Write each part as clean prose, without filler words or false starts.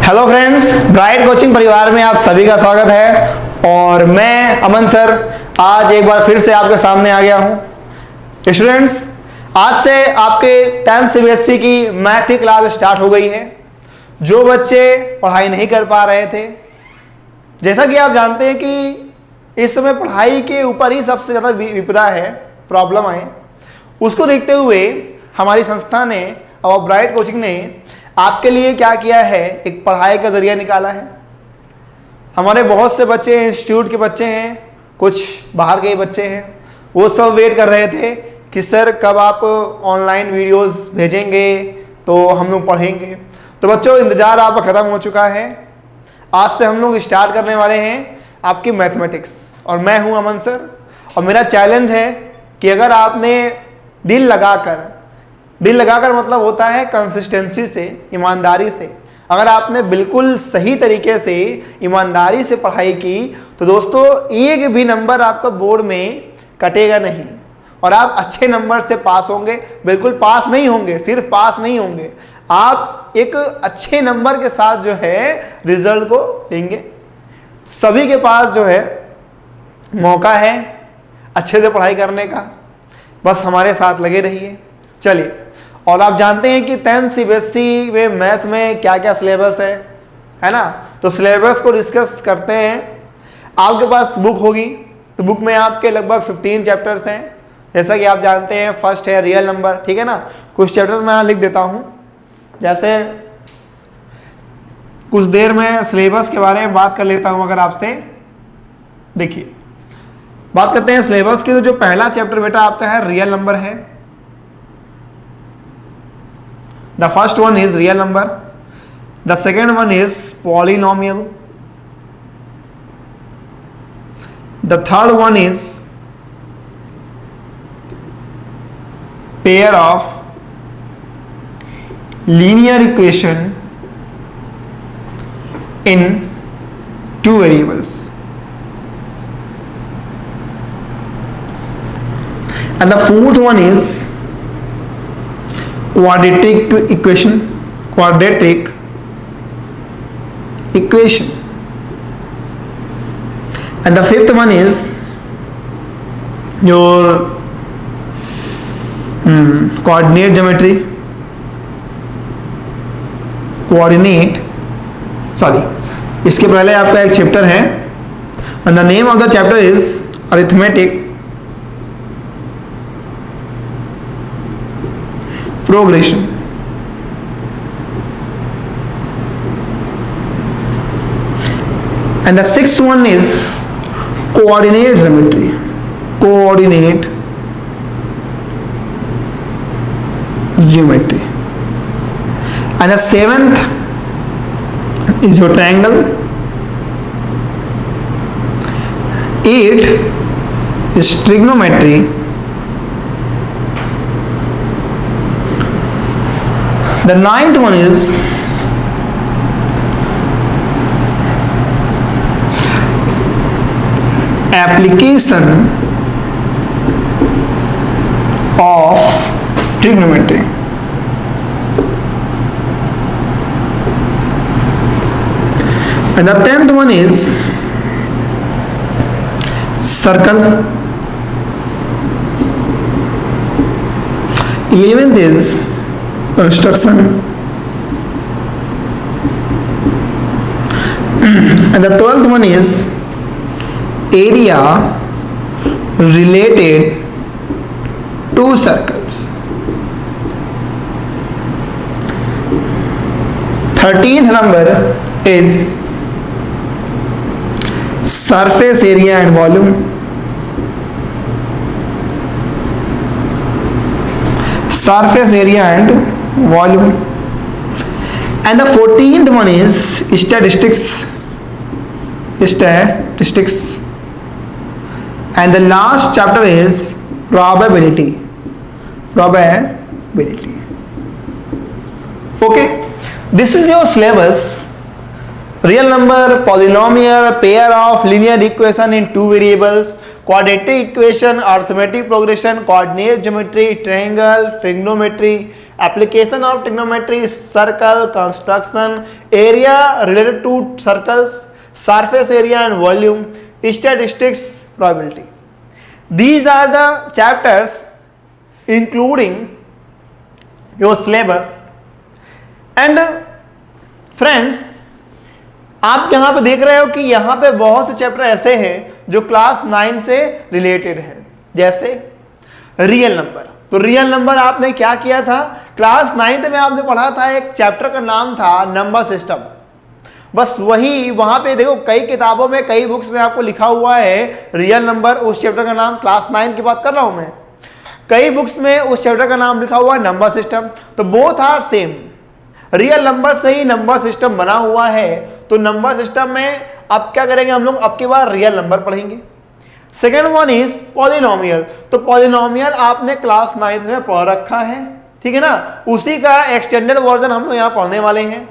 Hello friends, bright coaching परिवार में आप सभी का स्वागत है और मैं अमन सर आज एक बार फिर से आपके सामने आ गया हूं। स्टूडेंट्स, आज से आपके 10th सीबीएसई की मैथ की क्लास स्टार्ट हो गई है। जो बच्चे पढ़ाई नहीं कर पा रहे थे, जैसा कि आप जानते हैं कि इस समय पढ़ाई के ऊपर ही सबसे ज़्यादा विपदा है, प्रॉब्लम है, उसको देखते हुए हमारी संस्था ने और ब्राइट कोचिंग ने आपके लिए क्या किया है, एक पढ़ाई का जरिया निकाला है। हमारे बहुत से बच्चे इंस्टीट्यूट के बच्चे हैं, कुछ बाहर के बच्चे हैं, वो सब वेट कर रहे थे कि सर कब आप ऑनलाइन वीडियोस भेजेंगे तो हम लोग पढ़ेंगे। तो बच्चों, इंतज़ार आपका ख़त्म हो चुका है। आज से हम लोग स्टार्ट करने वाले हैं आपकी मैथमेटिक्स और मैं हूं अमन सर। और मेरा चैलेंज है कि अगर आपने दिल लगाकर मतलब होता है कंसिस्टेंसी से, ईमानदारी से, अगर आपने बिल्कुल सही तरीके से ईमानदारी से पढ़ाई की तो दोस्तों एक भी नंबर आपका बोर्ड में कटेगा नहीं और आप अच्छे नंबर से पास होंगे। बिल्कुल पास नहीं होंगे, सिर्फ पास नहीं होंगे, आप एक अच्छे नंबर के साथ जो है रिजल्ट को देंगे। सभी के पास जो है मौका है अच्छे से पढ़ाई करने का, बस हमारे साथ लगे रहिए। चलिए, और आप जानते हैं कि 10th सीबीएसई में मैथ में क्या क्या सिलेबस है ना। तो सिलेबस को डिस्कस करते हैं। आपके पास बुक होगी तो बुक में आपके लगभग 15 चैप्टर्स हैं। जैसा कि आप जानते हैं, फर्स्ट है रियल नंबर, ठीक है ना। कुछ चैप्टर मैं यहाँ लिख देता हूँ, जैसे कुछ देर में सिलेबस के बारे में बात कर लेता हूँ। अगर आपसे देखिए, बात करते हैं सिलेबस की, तो जो पहला चैप्टर बेटा आपका है रियल नंबर है। The first one is real number. The second one is polynomial. The third one is pair of linear equation in two variables. And the fourth one is quadratic equation. And the fifth one is your coordinate geometry. इसके पहले आपका एक chapter है and the name of the chapter is arithmetic progression. And the sixth one is coordinate geometry. And the seventh is your triangle. Eighth is trigonometry. The ninth one is application of trigonometry. And the 10th one is circle. 11th is construction. And the 12th one is area related to circles. 13th number is surface area and volume. And the 14th one is statistics. And the last chapter is probability. Okay, this is your syllabus. Real number, polynomial, pair of linear equation in two variables, quadratic equation, arithmetic progression, coordinate geometry, triangle, trigonometry, application of trigonometry, circle construction, area related to circles, surface area and volume, statistics, probability. These are the chapters including your syllabus. And friends, आप यहां पे देख रहे हो कि यहां पे बहुत से चैप्टर ऐसे हैं जो क्लास 9 से रिलेटेड है, जैसे रियल नंबर. तो रियल नंबर आपने क्या किया था, क्लास 9th में आपने पढ़ा था, एक चैप्टर का नाम था नंबर सिस्टम. बस वही वहां पे देखो कई किताबों में, कई बुक्स में आपको लिखा हुआ है रियल नंबर, उस चैप्टर का नाम, क्लास 9 की बात कर रहा हूं मैं. कई बुक्स में उस चैप्टर का नाम लिखा हुआ है नंबर सिस्टम. तो both are same. Real number से ही नंबर सिस्टम बना हुआ है. तो नंबर सिस्टम में अब क्या करेंगे हम लोग, अब की बार रियल नंबर पढ़ेंगे. Second one is polynomial. तो पॉलिनोमियल आपने क्लास 9th में पढ़ रखा है, ठीक है ना. उसी का एक्सटेंडेड वर्जन हम लोग यहाँ पढ़ने वाले हैं.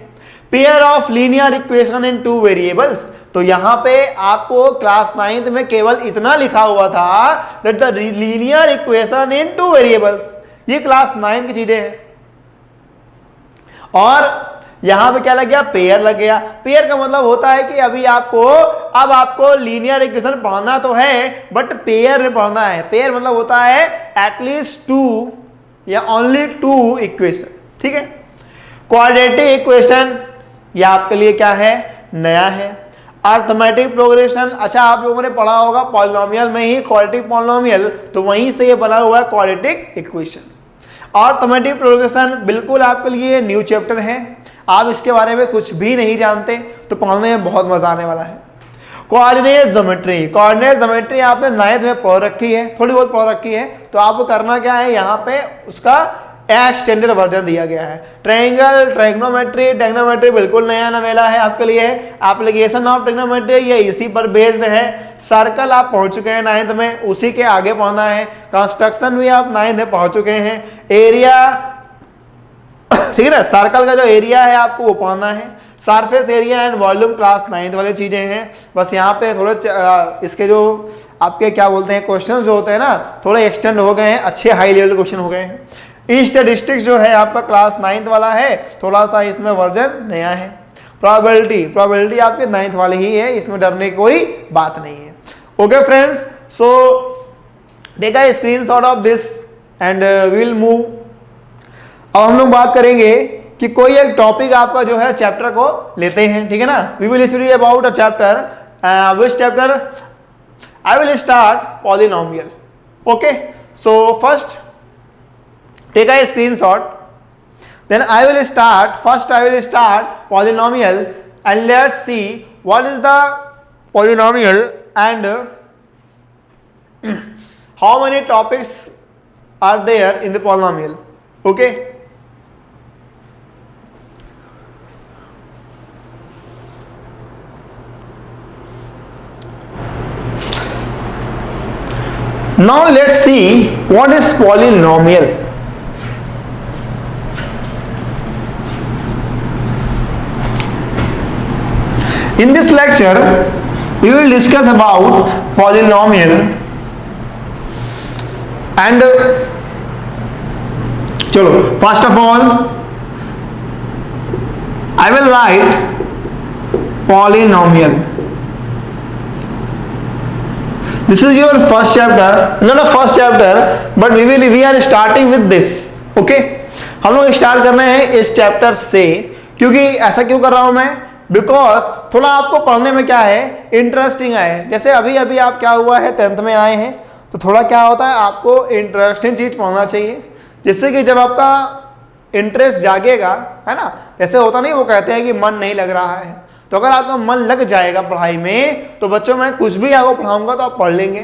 Pair of linear equation in two variables. तो यहां पे आपको क्लास 9th में केवल इतना लिखा हुआ था that the linear equation in two variables. ये क्लास 9 की चीजें हैं. और यहां पे क्या लग गया, पेयर लग गया. पेयर का मतलब होता है कि अब आपको लीनियर इक्वेशन पढ़ना तो है बट पेयर में पढ़ना है. पेयर मतलब होता है एटलीस्ट 2 या ओनली 2 इक्वेशन, ठीक है. क्वाड्रेटिक इक्वेशन यह आपके लिए क्या है, नया है. अर्थमेटिक प्रोग्रेशन, अच्छा आप लोगों ने पढ़ा होगा पॉलिनोमियल में ही क्वाड्रेटिक पॉलिनोमियल, तो वहीं से ये बना हुआ है क्वाड्रेटिक इक्वेशन. अर्थमेटिक प्रोग्रेशन बिल्कुल आपके लिए न्यू चैप्टर है. आप इसके बारे में कुछ भी नहीं जानते तो पढ़ने में बहुत मजा आने वाला है. Coordinate geometry. कोऑर्डिनेट ज्योमेट्री आपने 9th में पढ़ रखी है, थोड़ी बहुत पढ़ रखी है. तो आपको करना क्या है, यहाँ पे उसका एक्सटेंडेड वर्जन दिया गया है. ट्रायंगल, ट्रिग्नोमेट्री बिल्कुल नया नवेला है आपके लिए. एप्लीकेशन ऑफ ट्रिग्नोमेट्री ये इसी पर बेस्ड है. सर्कल आप पहुंच चुके हैं 9th में, उसी के आगे पढ़ना है. कंस्ट्रक्शन भी आप 9th में पहुंच चुके हैं. एरिया, ठीक है ना, सर्कल का जो एरिया है आपको वो पढ़ना है. Surface area and volume class 9th वाली चीजें हैं. बस यहाँ पे थोड़े इसके जो आपके क्या बोलते हैं क्वेश्चन जो होते हैं ना, थोड़े एक्सटेंड हो गए हैं, अच्छे हाई लेवल क्वेश्चन हो गए हैं. स्टैटिस्टिक्स जो है आपका क्लास 9th वाला है, थोड़ा सा इसमें वर्जन नया है. प्रोबेबिलिटी आपके 9th वाली ही है, इसमें डरने की कोई बात नहीं है. Okay friends, so take a screenshot of this and will move. अब हम लोग बात करेंगे कि कोई एक टॉपिक आपका जो है चैप्टर को लेते हैं, ठीक है ना. We will study about a chapter. Which chapter? I will start polynomial. Okay, so first take a screenshot, then I will start polynomial and let's see what is the polynomial and how many topics are there in the polynomial. Okay, now let's see what is polynomial. In this lecture, we will discuss about polynomial and chalo, first of all, I will write polynomial. This is your first chapter, not a first chapter, but we are starting with this. Okay, हम लोग start कर रहे हैं इस chapter से. क्योंकि ऐसा क्यों कर रहा हूं मैं, बिकॉज थोड़ा आपको पढ़ने में क्या है, इंटरेस्टिंग है. जैसे अभी आप क्या हुआ है, 10th में आए हैं, तो थोड़ा क्या होता है, आपको इंटरेस्टिंग चीज पढ़ना चाहिए, जिससे कि जब आपका इंटरेस्ट जागेगा, है ना, जैसे होता नहीं, वो कहते हैं कि मन नहीं लग रहा है, तो अगर आपका मन लग जाएगा पढ़ाई में, तो बच्चों मैं कुछ भी आपको पढ़ाऊंगा तो आप पढ़ लेंगे.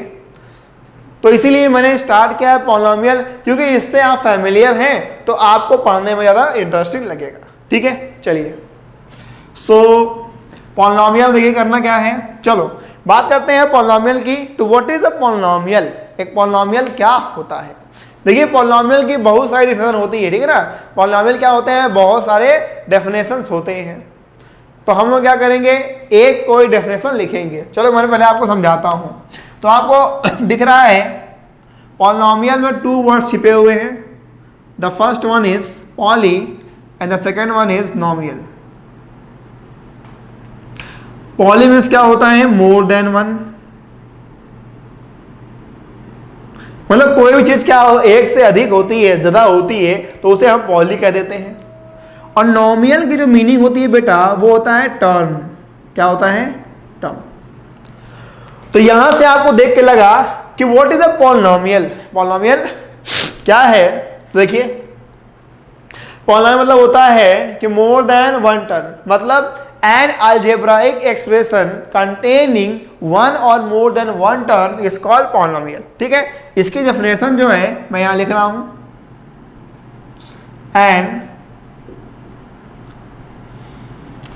तो इसीलिए मैंने स्टार्ट किया है पॉलिनोमियल, क्योंकि इससे आप फैमिलियर हैं तो आपको पढ़ने में ज़्यादा इंटरेस्टिंग लगेगा. ठीक है, चलिए. सो पॉलिनोमियल देखिए करना क्या है, चलो बात करते हैं पॉलिनोमियल की. तो व्हाट इज अ पॉलिनोमियल, एक पॉलिनोमियल क्या होता है. देखिए पॉलिनोमियल की बहुत सारी डेफिनेशन होती है, ठीक है ना. पॉलिनोमियल क्या होते हैं, बहुत सारे डेफिनेशंस होते हैं. तो हम लोग क्या करेंगे, एक कोई डेफिनेशन लिखेंगे. चलो मैं पहले आपको समझाता हूं. तो आपको दिख रहा है पॉलिनोमियल में 2 वर्ड्स छिपे हुए हैं। The first one is poly and the second one is nomial. Poly means क्या होता है? मोर देन वन, मतलब कोई भी चीज क्या हो, एक से अधिक होती है, ज्यादा होती है, तो उसे हम पॉली कह देते हैं। और नॉमियल की जो मीनिंग होती है बेटा वो होता है टर्म। क्या होता है? टर्म। तो यहां से आपको देख के लगा कि what is a polynomial. Polynomial क्या है? तो देखिए पॉलिनोमियल मतलब होता है कि मोर देन वन टर्म, मतलब an algebraic expression containing one or more than one term is called polynomial. ठीक है, इसकी डेफिनेशन जो है मैं यहां लिख रहा हूं, N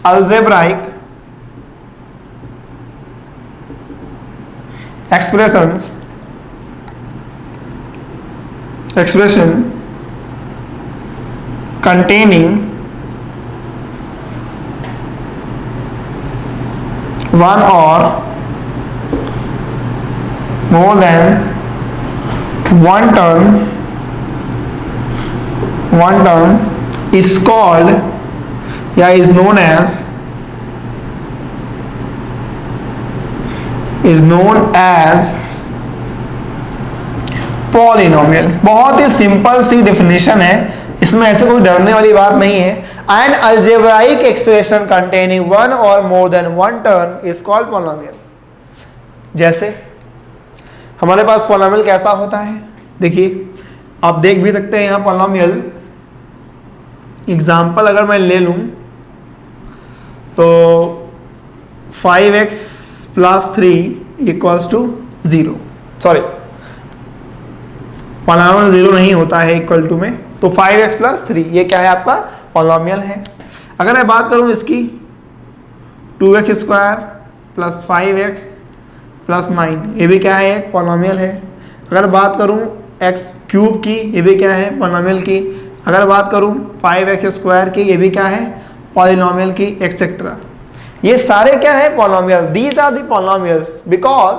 algebraic expression containing one or more than one term is called या is known as पॉलिनोमियल। बहुत ही सिंपल सी डेफिनेशन है, इसमें ऐसे कोई डरने वाली बात नहीं है। An algebraic expression containing one or more than one term is called polynomial. जैसे हमारे पास पॉलिनोमियल कैसा होता है, देखिए आप देख भी सकते हैं यहां पॉलिनोमियल एग्जाम्पल अगर मैं ले लूं तो 5x plus 3 equals to 0, sorry polynomial 0 नहीं होता है इक्वल टू में, तो 5x प्लस 3 ये क्या है? आपका पॉलिनोमियल है। अगर मैं बात करूं इसकी 2x square plus 5x plus 9, ये भी क्या है? एक पॉलिनोमियल है। अगर बात करूं x क्यूब की, ये भी क्या है? पॉलिनोमियल की। अगर बात करूं 5x स्क्वायर की, ये भी क्या है? पॉलिनोमियल की, एक्सेट्रा। ये सारे क्या है? Polynomial. These are the polynomials because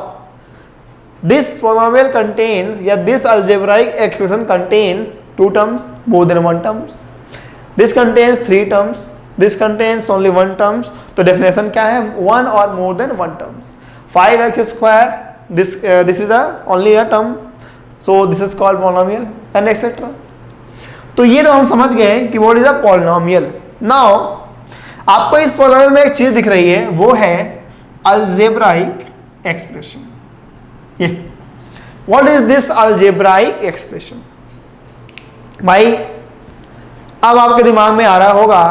this polynomial contains या this algebraic expression contains 2 terms more than 1 terms, this contains 3 terms, this contains only 1 terms। तो डेफिनेशन क्या है? 1 or more than 1 terms। 5x square this is only a term, so this is called polynomial and etc। तो ये तो हम समझ गए कि what is a polynomial। Now आपको इस पॉलिनोमियल में एक चीज दिख रही है, वो है अलजेब्राइक एक्सप्रेशन। ये what is this algebraic expression? भाई अब आपके दिमाग में आ रहा होगा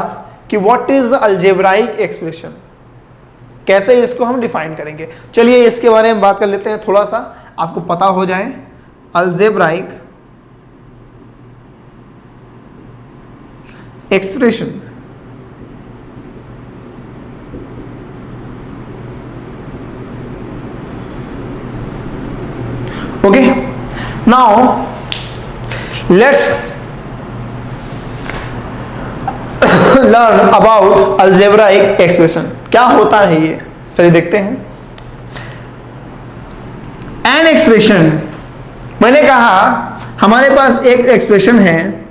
कि व्हाट इज अलजेब्राइक एक्सप्रेशन, कैसे इसको हम डिफाइन करेंगे। चलिए इसके बारे में बात कर लेते हैं, थोड़ा सा आपको पता हो जाए। Algebraic expression okay, now let's learn about algebraic expression. क्या होता है ये, चलिए देखते हैं। एन एक्सप्रेशन, मैंने कहा हमारे पास एक एक्सप्रेशन है,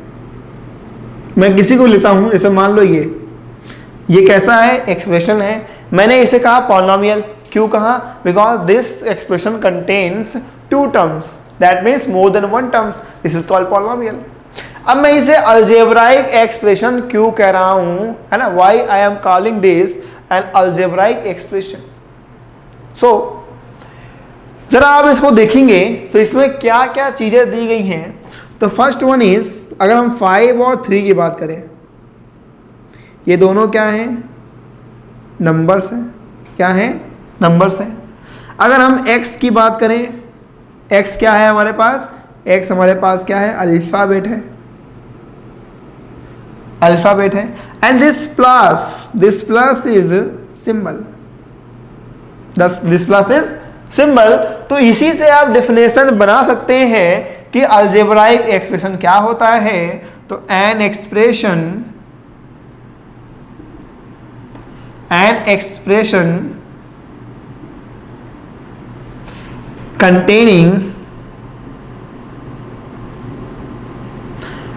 मैं किसी को लेता हूं, जैसे मान लो ये कैसा है? एक्सप्रेशन है। मैंने इसे कहा पॉलिनोमियल। क्यों कहा? Because this expression contains 2 terms, that means more than 1 terms, this is called polynomial। अब मैं इसे अलजेब्राइक एक्सप्रेशन क्यों कह रहा हूं, है ना? why I am calling this an algebraic expression। so जरा आप इसको देखेंगे तो इसमें क्या क्या चीजें दी गई हैं। तो फर्स्ट वन इज, अगर हम 5 और 3 की बात करें, ये दोनों क्या हैं? नंबर्स हैं। क्या हैं? नंबर्स हैं। अगर हम x की बात करें, x क्या है हमारे पास? x हमारे पास क्या है? अल्फाबेट है, अल्फाबेट है। And this plus is symbol, this plus is symbol. तो इसी से आप डेफिनेशन बना सकते हैं कि अलजेब्राइक एक्सप्रेशन क्या होता है। तो an expression containing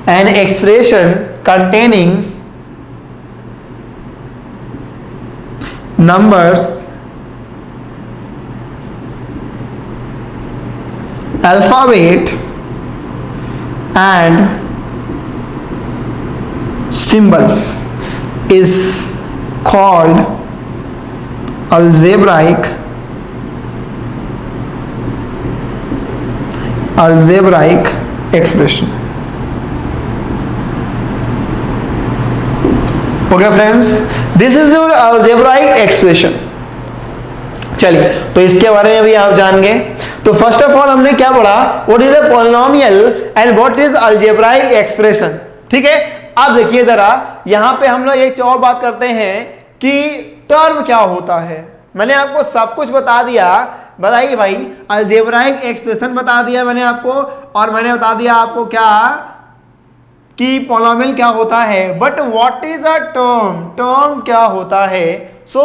an expression containing numbers, alphabet and symbols is called algebraic expression. Okay friends, this is your algebraic expression. चलिए, तो इसके बारे में भी आप जान गए। तो फर्स्ट ऑफ ऑल हमने क्या पढ़ा, what is a polynomial and what is algebraic expression. ठीक है, आप देखिए जरा, यहां पे हम लोग एक और बात करते हैं कि टर्म क्या होता है। मैंने आपको सब कुछ बता दिया, बताइए भाई, अलजेब्राइक एक्सप्रेशन बता दिया मैंने आपको, और मैंने बता दिया आपको क्या कि पॉलिनोमियल क्या होता है। But what is a term, term क्या होता है। So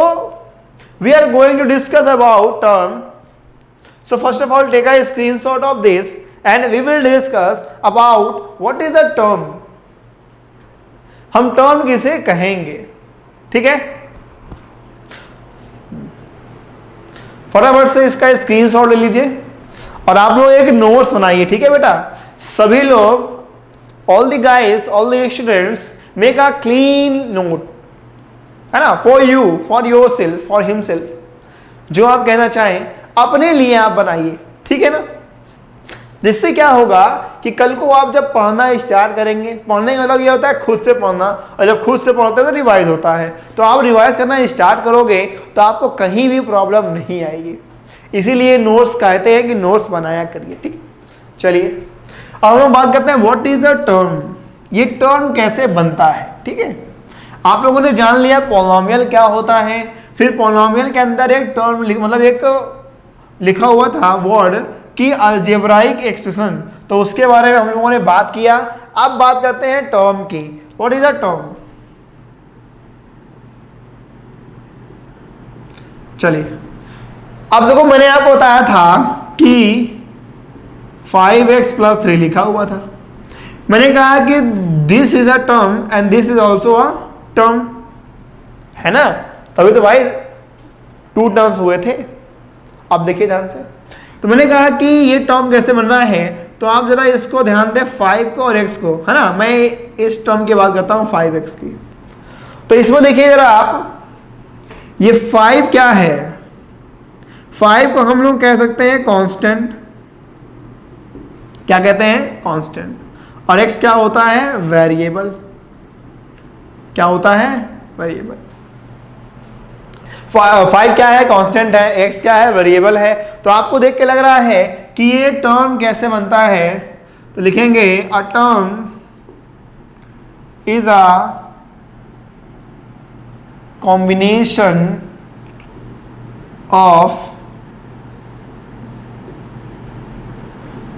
we are going to discuss about term. So first of all take a screenshot of this and we will discuss about what is a term. हम term किसे कहेंगे, ठीक है। फटाफट से इसका स्क्रीनशॉट ले लीजिए और आप लोग एक नोट्स बनाइए, ठीक है बेटा। सभी लोग, all the guys, all the students make a clean note, है ना, for you, for yourself, for himself, जो आप कहना चाहें अपने लिए आप बनाइए, ठीक है ना। जिससे क्या होगा कि कल को आप जब पढ़ना स्टार्ट करेंगे, पढ़ने का मतलब ये होता है खुद से पढ़ना, और जब खुद से पढ़ते हैं तो रिवाइज होता है। तो आप रिवाइज करना स्टार्ट करोगे तो आपको कहीं भी प्रॉब्लम नहीं आएगी। इसीलिए नोट्स कहते हैं कि नोट्स बनाया करिए, ठीक है। चलिए, अब हम बात करते हैं व्हाट इज अ टर्म। ये टर्म कैसे बनता है, ठीक है। आप लोगों ने जान लिया पॉलिनोमियल क्या होता है, फिर पॉलिनोमियल के अंदर एक टर्म मतलब एक लिखा हुआ था वर्ड कि अलजेब्राइक एक्सप्रेशन, तो उसके बारे में हम लोगों ने बात किया। अब बात करते हैं टर्म की। What is a term. चलिए, अब देखो, मैंने आपको बताया था कि 5x + 3 लिखा हुआ था। मैंने कहा कि this is a term and this is also a term, है ना। तभी तो भाई 2 टर्म्स हुए थे। अब देखिए ध्यान से, तो मैंने कहा कि ये टर्म कैसे बन रहा है, तो आप जरा इसको ध्यान दें, 5 को और x को, है ना। मैं इस टर्म की बात करता हूं 5x की। तो इसमें देखिए जरा आप, ये 5 क्या है, 5 को हम लोग कह सकते हैं कांस्टेंट। क्या कहते हैं, कांस्टेंट। और x क्या होता है, वेरिएबल। क्या होता है, वेरिएबल। 5 क्या है, कांस्टेंट है, x क्या है, वेरिएबल है। तो आपको देख के लग रहा है कि ये टर्म कैसे बनता है, तो लिखेंगे a term is a combination of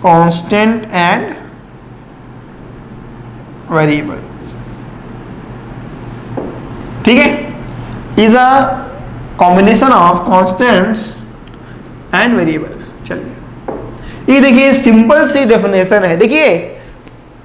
constant and variable, ठीक है। Is a combination of constants and variable. चलिए, ये देखिए सिंपल सी डेफिनेशन है। देखिए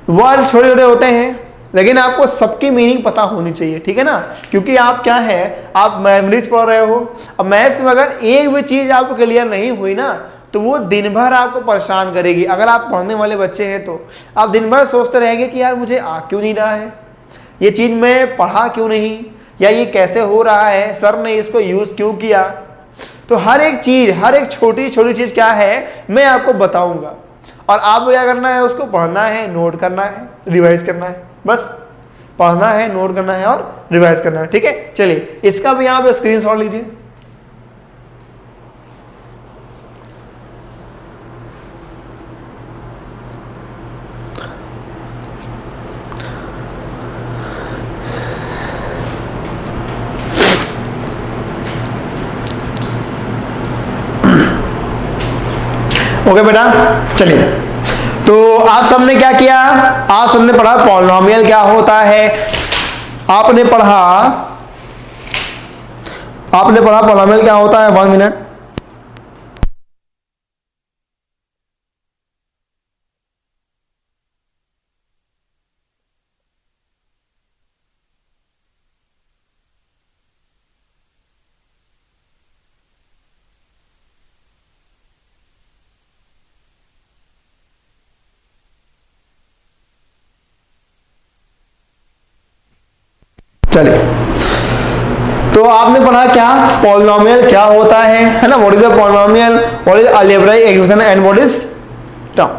वर्ड छोटे छोटे होते हैं, लेकिन आपको सबकी मीनिंग पता होनी चाहिए, ठीक है ना। क्योंकि आप क्या है, आप मैथमेटिक्स पढ़ रहे हो। अब मैथ्स में अगर एक भी चीज आपको क्लियर नहीं हुई ना, तो वो दिन भर आपको परेशान करेगी। अगर आप पढ़ने वाले बच्चे हैं तो आप दिन भर सोचते रहेंगे कि यार मुझे आ क्यों नहीं रहा है, ये चीज़ मैं पढ़ा क्यों नहीं, या ये कैसे हो रहा है, सर ने इसको यूज़ क्यों किया। तो हर एक चीज़, हर एक छोटी छोटी चीज़ क्या है मैं आपको बताऊंगा, और आपको क्या करना है, उसको पढ़ना है, नोट करना है, रिवाइज करना है। बस पढ़ना है, नोट करना है और रिवाइज करना है, ठीक है। चलिए, इसका भी आप स्क्रीनशॉट लीजिए। ओके बेटा, चलिए, तो आप सबने क्या किया, आप सबने पढ़ा पॉलिनोमियल क्या होता है, आपने पढ़ा पॉलिनोमियल क्या होता है। 1 मिनट। चलिए, तो आपने पढ़ा क्या पॉलिनोमियल क्या होता है ना, what is a polynomial, what is algebraic expression and what is term.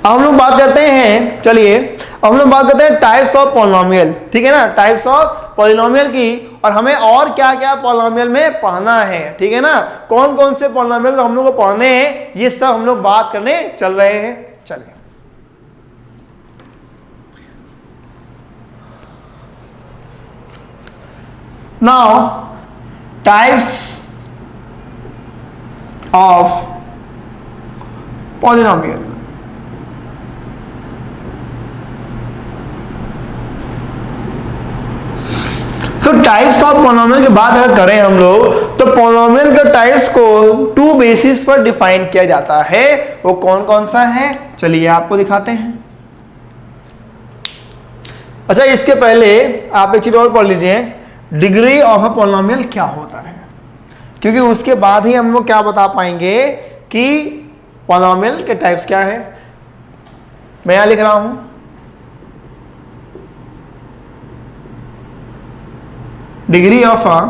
अब हम लोग बात करते हैं, चलिए अब हम लोग बात करते हैं टाइप्स ऑफ पॉलिनोमियल, ठीक है ना, टाइप्स ऑफ पॉलिनोमियल की, और हमें और क्या क्या पॉलिनोमियल में पढ़ना है, ठीक है ना, कौन कौन से पॉलिनोमियल हम लोग को पढ़ने हैं, ये सब हम लोग बात करने चल रहे हैं। चलिए नाउ टाइप्स ऑफ पॉलिनोमियल। तो टाइप्स ऑफ पॉलिनोमियल की बात अगर करें हम लोग, तो पॉलिनोमियल के टाइप्स को 2 बेसिस पर डिफाइन किया जाता है। वो कौन कौन सा है, चलिए आपको दिखाते हैं। अच्छा, इसके पहले आप एक चीज और पढ़ लीजिए, डिग्री ऑफ अ पॉलिनोमियल क्या होता है, क्योंकि उसके बाद ही हम लोग क्या बता पाएंगे कि पॉलिनोमियल के टाइप्स क्या है। मैं यहां लिख रहा हूं, डिग्री ऑफ अ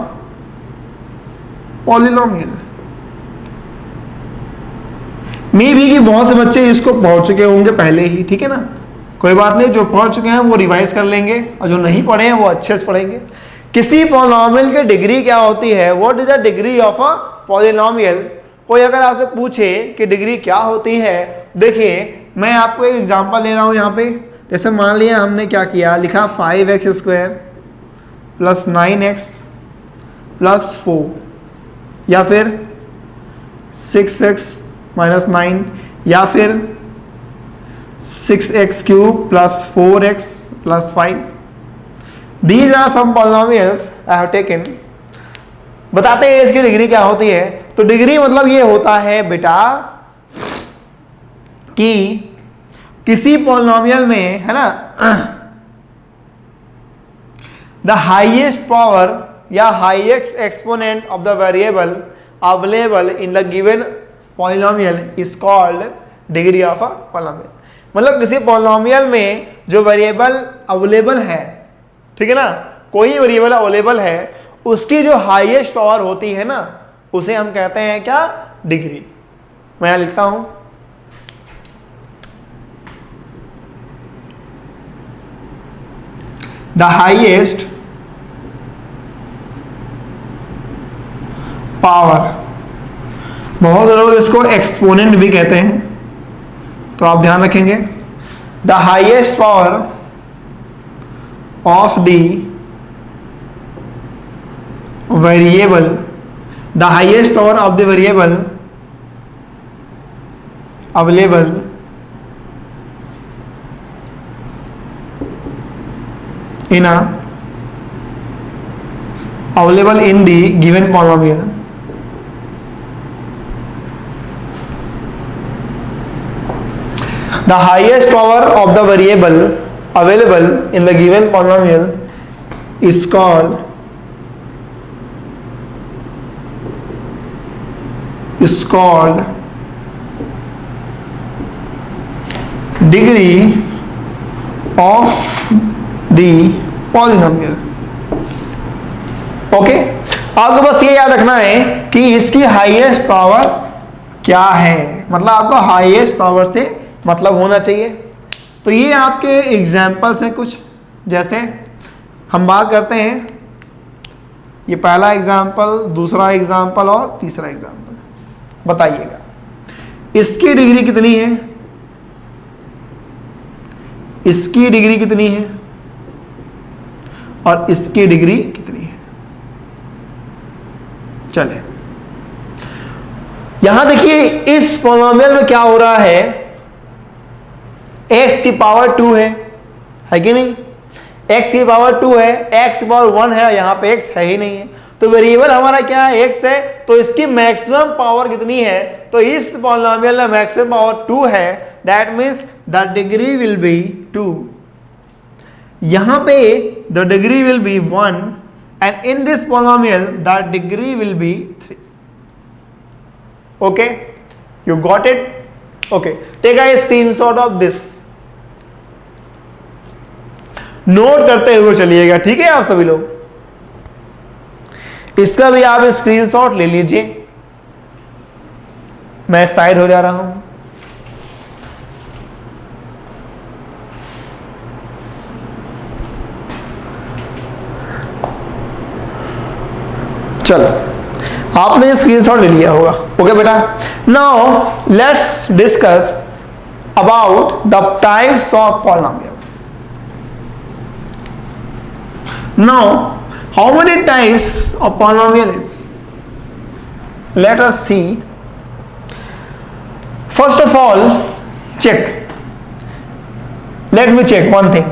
पॉलिनोमियल। मे भी कि बहुत से बच्चे इसको पढ़ चुके होंगे पहले ही, ठीक है ना, कोई बात नहीं, जो पढ़ चुके हैं वो रिवाइज कर लेंगे और जो नहीं पढ़े हैं वो अच्छे से पढ़ेंगे। किसी पॉलिनोमियल की डिग्री क्या होती है, what is the degree of a polynomial. कोई अगर आपसे पूछे कि डिग्री क्या होती है, देखिए मैं आपको एक एग्जांपल ले रहा हूं यहाँ पे। जैसे मान लिया हमने क्या किया, लिखा 5x² प्लस 9x प्लस 4, या फिर 6x माइनस 9, या फिर 6x³ plus 4x plus 5। These are some polynomials I have taken। बताते हैं इसकी डिग्री क्या होती है। तो डिग्री मतलब ये होता है बेटा कि किसी पॉलिनोमियल में, है ना, the highest power या highest exponent of the variable available in the given polynomial is called degree of a polynomial। मतलब किसी पॉलिनोमियल में जो वेरिएबल अवेलेबल है, ठीक है ना, कोई वेरिएबल अवेलेबल है, उसकी जो हाईएस्ट पावर होती है ना, उसे हम कहते हैं क्या, डिग्री। मैं यहां लिखता हूं, द हाईएस्ट पावर, बहुत सारे लोग इसको एक्सपोनेंट भी कहते हैं, तो आप ध्यान रखेंगे, the highest power of the variable, the highest power of the variable available in a available in the given polynomial the highest power of the variable available in the given polynomial is called degree of the polynomial। Okay, आपको बस ये याद रखना है कि इसकी highest power क्या है, मतलब आपको हाईएस्ट पावर से मतलब होना चाहिए। तो ये आपके एग्जाम्पल्स हैं कुछ, जैसे हम बात करते हैं, ये पहला एग्जाम्पल, दूसरा एग्जाम्पल और तीसरा एग्जाम्पल। बताइएगा इसकी डिग्री कितनी है, इसकी डिग्री कितनी है और इसकी डिग्री कितनी है। चले यहां देखिए, इस पॉलिनोमियल में क्या हो रहा है, x की पावर 2 है कि नहीं, x की पावर 2 है, x की पावर 1 है, यहां पे x है ही नहीं है, तो वेरिएबल हमारा क्या है, x है, तो इसकी मैक्सिमम पावर कितनी है, तो इस पॉलिनोमियल में मैक्सिमम पावर 2 है, that means the degree will be 2। यहां पे the degree will be 1 and in this polynomial the degree will be 3। Okay, you got it. Okay, take a screenshot of this. Note करते हुए चलिएगा, ठीक है आप सभी लोग। इसका भी आप स्क्रीनशॉट ले लीजिए। मैं साइड हो जा रहा हूं। चलो, आपने स्क्रीनशॉट ले लिया होगा। ओके बेटा, now let's discuss about the types of polynomial. Now how many types of polynomial is? Let us see. First of all, check. Let me check one thing.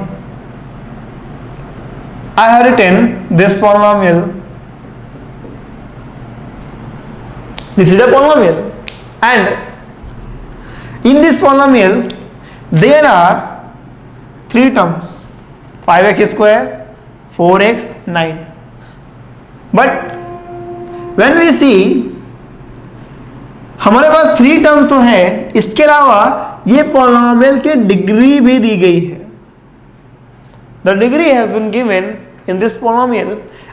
I have written this polynomial. This is a polynomial, and in this polynomial there are three terms: 5x square, 4x, 9. But when we see, हमारे पास three terms तो है, इसके अलावा ये polynomial की degree भी दी गई है। The degree has been given in this polynomial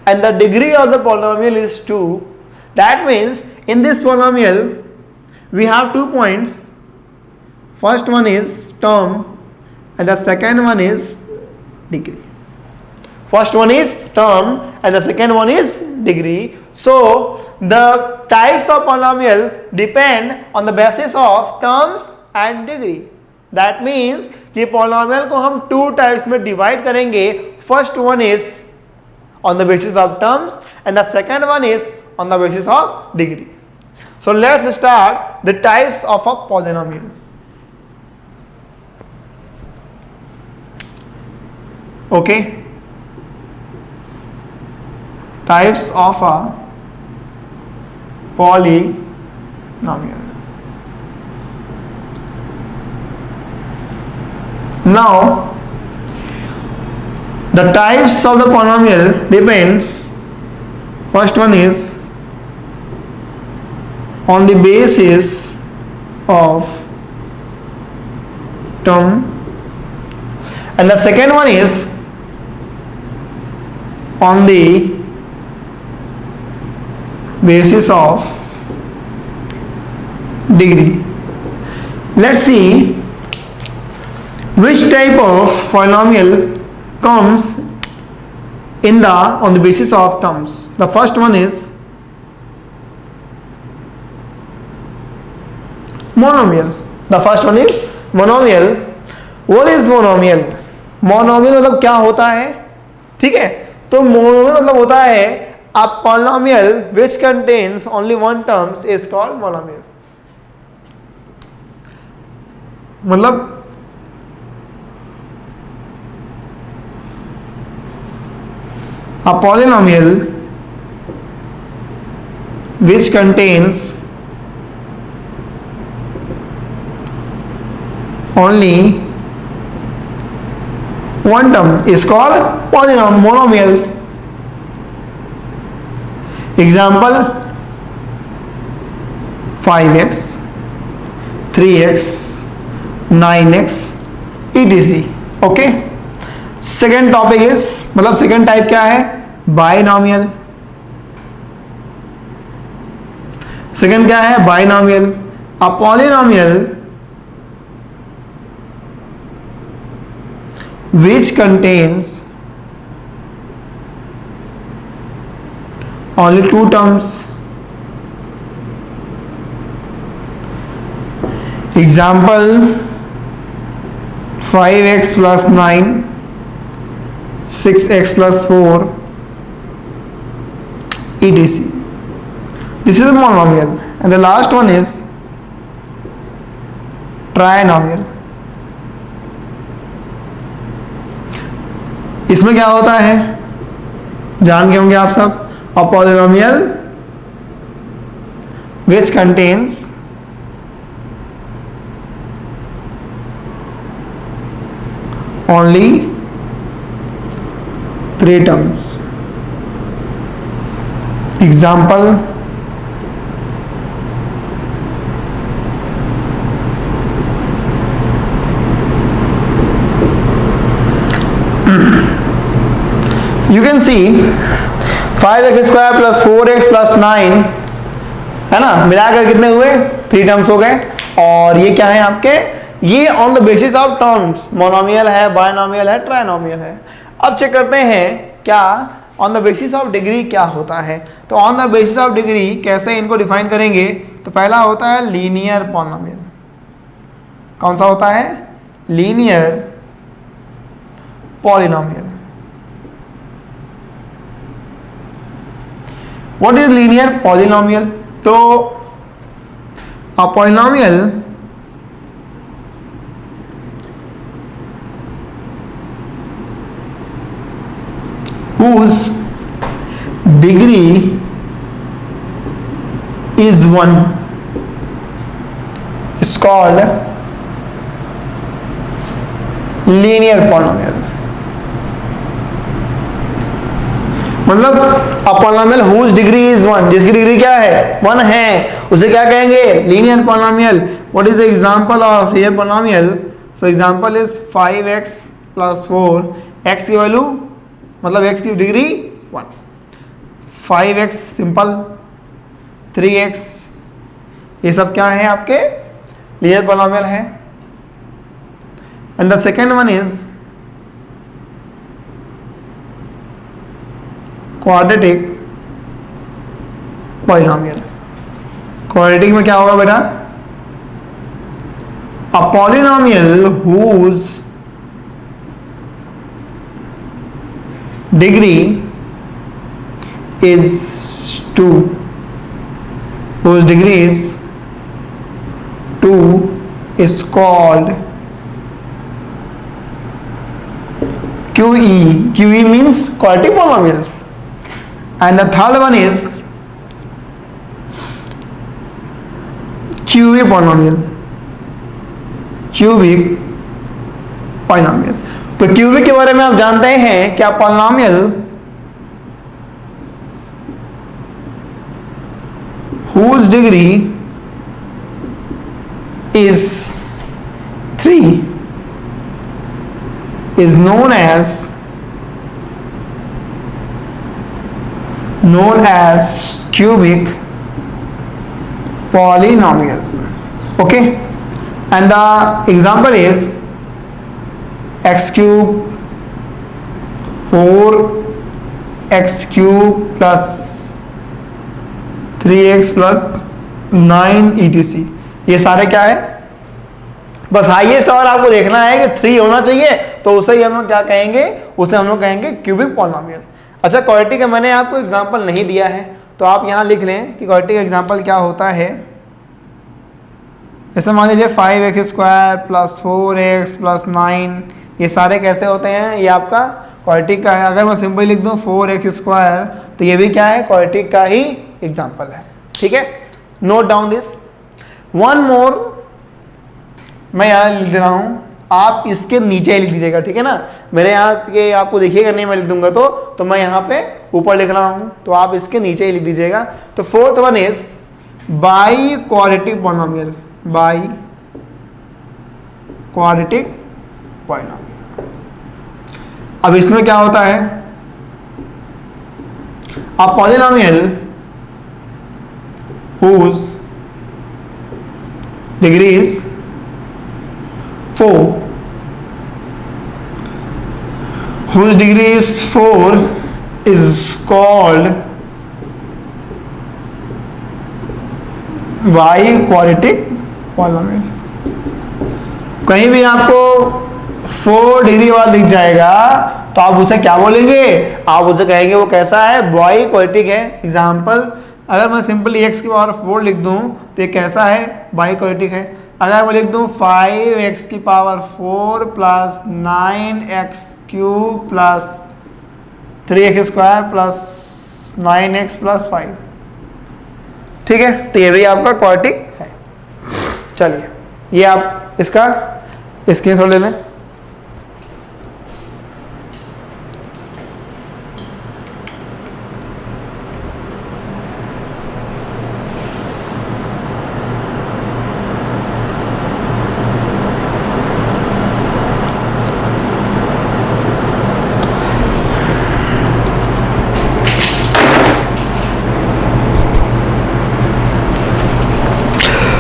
and the degree of the polynomial is 2. That means in this polynomial we have 2 points. First one is term and the second one is degree. First one is term and the second one is degree. So the types of polynomial depend on the basis of terms and degree. That means कि polynomial को हम 2 types में divide करेंगे. First one is on the basis of terms and the second one is on the basis of degree. So let's start the types of a polynomial. Okay, types of a polynomial. Now the types of the polynomial depends. First one is on the basis of term and the second one is on the basis of degree. Let's see which type of polynomial comes in the on the basis of terms. The first one is monomial. The first one is monomial. What is monomial? Monomial मतलब क्या होता है? ठीक है, तो monomial मतलब होता है a polynomial which contains only one terms is called monomial. मतलब a polynomial which contains only one term is called monomials. Example 5x, 3x, 9x etc. Okay. Second topic is मतलब second type क्या है? Binomial. second क्या है? Binomial. A polynomial which contains only 2 terms. Example 5x plus 9, 6x plus 4 etc. This is a monomial. And the last one is trinomial. इसमें क्या होता है जान गए होंगे आप सब. A polynomial which contains only 3 terms. Example you can see 5x² plus 4x plus 9 है ना, मिलाकर कितने हुए 3 टर्म्स हो गए। और ये क्या है आपके, ये on the basis of terms, monomial है, बायनोमियल है, ट्राइनोमियल है। अब चेक करते हैं क्या on the basis of degree क्या होता है। तो on the basis of degree कैसे इनको डिफाइन करेंगे, तो पहला होता है लीनियर पॉलिनोमियल। कौन सा होता है, linear polynomial. What is linear polynomial, तो a polynomial whose degree is 1 is called linear polynomial। मतलब पॉलिनोमियल हुज डिग्री इज 1, जिसकी डिग्री क्या है 1 है, उसे क्या कहेंगे, linear polynomial. What is the example of linear polynomial, so example is 5x plus 4, x की वैल्यू मतलब x की डिग्री 1, 5x सिंपल, 3x, ये सब क्या है आपके लीनियर पॉलिनोमियल है। And the second one is quadratic polynomial. Quadratic में क्या होगा बेटा, a polynomial whose degree is 2, whose degree is 2 is called QE। QE means quadratic polynomials। And the third one is cubic polynomial, cubic polynomial। तो cubic के बारे में आप जानते हैं क्या, polynomial whose degree is 3 is known as cubic polynomial। okay, and the example is x cube, 4x cube plus 3x plus 9 etc। ये सारे क्या है, बस हाईएस्ट और आपको देखना है कि 3 होना चाहिए, तो उसे ही हम लोग क्या कहेंगे, उसे हम लोग कहेंगे क्यूबिक पॉलिनोमियल। अच्छा, क्वाड्रेटिक का मैंने आपको एग्जांपल नहीं दिया है, तो आप यहां लिख लें कि क्वाड्रेटिक एग्जांपल क्या होता है। जैसे मान लीजिए 5x² प्लस 4x प्लस 9, ये सारे कैसे होते हैं, ये आपका क्वाड्रेटिक का है। अगर मैं सिंपल लिख दूं 4x², तो ये भी क्या है, क्वाड्रेटिक का ही एग्जांपल है। ठीक है, note down this. One more मैं यहाँ लिख दे रहा हूँ, आप इसके नीचे ही लिख दीजिएगा, ठीक है ना। मेरे यहाँ से आपको देखिएगा नहीं, मैं लिख दूंगा तो मैं यहाँ पे ऊपर लिख रहा हूँ, तो आप इसके नीचे ही लिख दीजिएगा। तो fourth one is by quadratic polynomial, by quadratic polynomial. अब इसमें क्या होता है, a polynomial whose degree is 4, whose degree is 4 is called y quadratic polynomial। कहीं भी आपको 4 डिग्री वाला दिख जाएगा तो आप उसे क्या बोलेंगे, आप उसे कहेंगे वो कैसा है, y क्वाड्रेटिक है। एग्जाम्पल, अगर मैं सिंपली x की पावर 4 लिख दूं तो ये कैसा है, y क्वाड्रेटिक है। अगर मैं लिख दूं 5x की power 4 plus 9x cube plus 3x square plus 9x plus 5, ठीक है, तो ये भी आपका क्वाड्रेटिक है। चलिए, ये आप इसका स्क्रीनशॉट ले लें।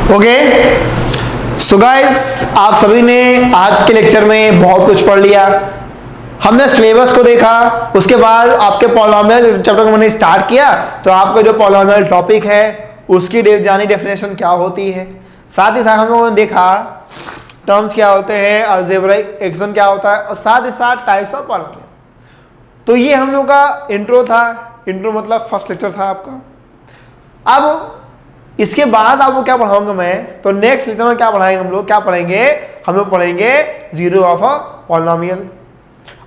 ओके सो गाइस, आप सभी ने आज के लेक्चर में बहुत कुछ पढ़ लिया। हमने सिलेबस को देखा, उसके बाद आपके पॉलिनोमियल चैप्टर को मैंने स्टार्ट किया, तो आपका जो पॉलिनोमियल टॉपिक है उसकी जानी डेफिनेशन क्या होती है। साथ ही साथ हम लोगों ने देखा टर्म्स क्या होते हैं, अलजेब्राइक एक्शन क्या होता है, और साथ ही साथ टाइप्स ऑफ पॉलिनोमियल। तो ये हम लोग का इंट्रो था। इंट्रो मतलब फर्स्ट लेक्चर था आपका। अब इसके बाद आपको क्या पढ़ाऊंगा मैं, तो नेक्स्ट लेक्चर में क्या पढ़ाएंगे हम लोग, क्या पढ़ेंगे हम लोग, पढ़ेंगे जीरो ऑफ अ पॉलिनोमियल।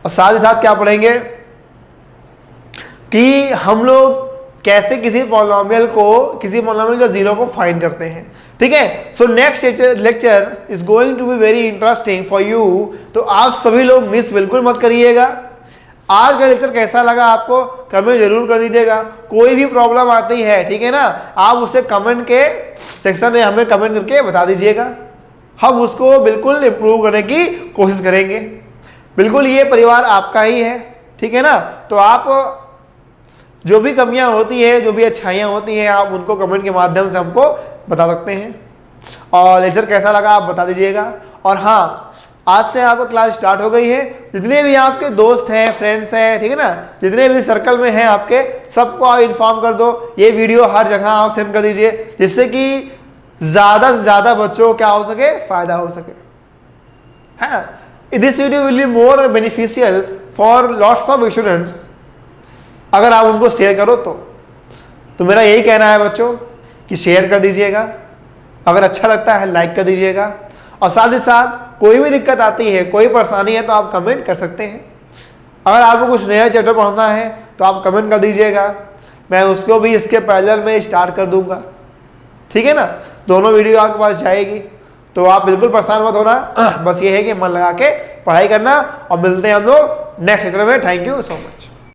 और साथ ही साथ क्या पढ़ेंगे कि हम लोग कैसे किसी पॉलिनोमियल का जीरो को फाइंड करते हैं। ठीक है, so next lecture is going to be very interesting for you. तो आप सभी लोग मिस बिल्कुल मत करिएगा। आज का लेक्चर कैसा लगा आपको कमेंट जरूर कर दीजिएगा। कोई भी प्रॉब्लम आती है, ठीक है ना, आप उसे कमेंट के सेक्शन में हमें कमेंट करके बता दीजिएगा। हम उसको बिल्कुल इम्प्रूव करने की कोशिश करेंगे। बिल्कुल ये परिवार आपका ही है, ठीक है ना। तो आप जो भी कमियां होती है, जो भी अच्छाइयाँ होती हैं, आप उनको कमेंट के माध्यम से हमको बता सकते हैं। और लेक्चर कैसा लगा आप बता दीजिएगा। और हाँ, आज से आपका क्लास स्टार्ट हो गई है। जितने भी आपके दोस्त हैं, फ्रेंड्स हैं, ठीक है ना, जितने भी सर्कल में हैं आपके, सबको आप इन्फॉर्म कर दो। ये वीडियो हर जगह आप सेंड कर दीजिए, जिससे कि ज़्यादा से ज़्यादा बच्चों को क्या हो सके, फ़ायदा हो सके, है ना। This video will be more beneficial for lots of students अगर आप उनको शेयर करो तो मेरा यही कहना है बच्चों कि शेयर कर दीजिएगा। अगर अच्छा लगता है लाइक कर दीजिएगा। और साथ ही साथ कोई भी दिक्कत आती है, कोई परेशानी है, तो आप कमेंट कर सकते हैं। अगर आपको कुछ नया चैप्टर पढ़ना है तो आप कमेंट कर दीजिएगा, मैं उसको भी इसके पैरेलल में स्टार्ट कर दूंगा। ठीक है ना, दोनों वीडियो आपके पास जाएगी। तो आप बिल्कुल परेशान मत होना, बस ये है कि मन लगा के पढ़ाई करना। और मिलते हैं हम लोग नेक्स्ट लेक्चर में। Thank you so much.